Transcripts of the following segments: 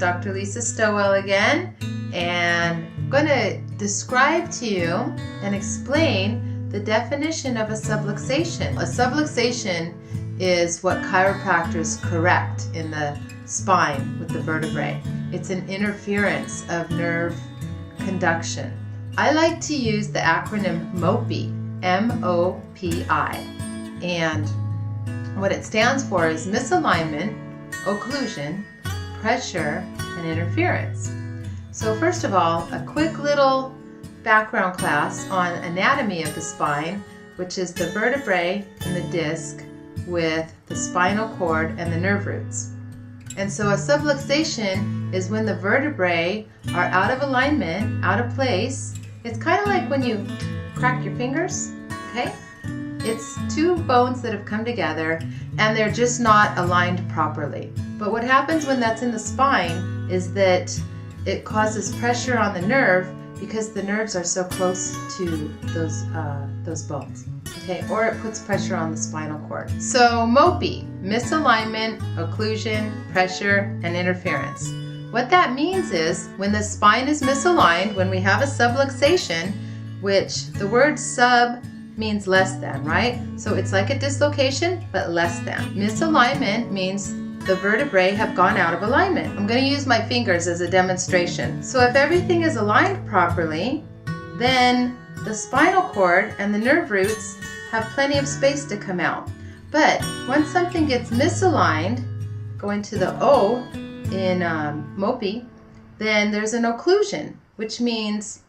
Dr. Lisa Stowell again, and I'm going to describe to you and explain the definition of a subluxation. A subluxation is what chiropractors correct in the spine with the vertebrae. It's an interference of nerve conduction. I like to use the acronym MOPI, M-O-P-I, and what it stands for is misalignment, occlusion, pressure, and interference. So first of all, a quick little background class on anatomy of the spine, which is the vertebrae and the disc with the spinal cord and the nerve roots. And so a subluxation is when the vertebrae are out of alignment, out of place. It's kind of like when you crack your fingers, okay? It's two bones that have come together and they're just not aligned properly. But what happens when that's in the spine is that it causes pressure on the nerve because the nerves are so close to those bones, okay? Or it puts pressure on the spinal cord. So MOPI, misalignment, occlusion, pressure, and interference. What that means is when the spine is misaligned, when we have a subluxation, which the word sub means less than, right? So it's like a dislocation, but less than. Misalignment means the vertebrae have gone out of alignment. I'm going to use my fingers as a demonstration. So if everything is aligned properly, then the spinal cord and the nerve roots have plenty of space to come out. But once something gets misaligned, going to the O in MOPI, then there's an occlusion, which means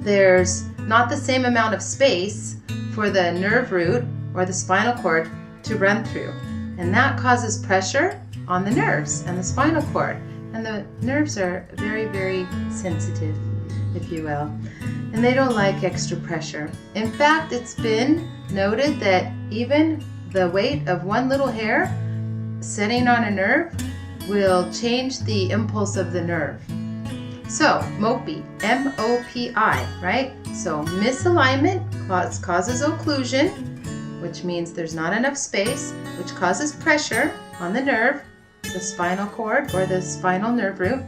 there's not the same amount of space for the nerve root or the spinal cord to run through. And that causes pressure on the nerves and the spinal cord. And the nerves are very, very sensitive, if you will. And they don't like extra pressure. In fact, it's been noted that even the weight of one little hair setting on a nerve will change the impulse of the nerve. So, MOPI, M-O-P-I, right? So, misalignment causes occlusion, which means there's not enough space, which causes pressure on the nerve, the spinal cord or the spinal nerve root.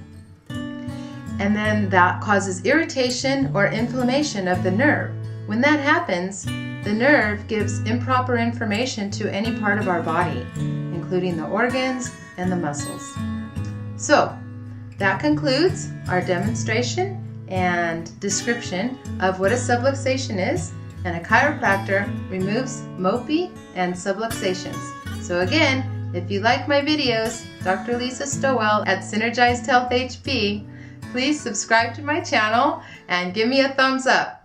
And then that causes irritation or inflammation of the nerve. When that happens, the nerve gives improper information to any part of our body, including the organs and the muscles. So, that concludes our demonstration and description of what a subluxation is, and a chiropractor removes MOPI and subluxations. So again, if you like my videos, Dr. Lisa Stowell at Synergized Health HP, please subscribe to my channel and give me a thumbs up.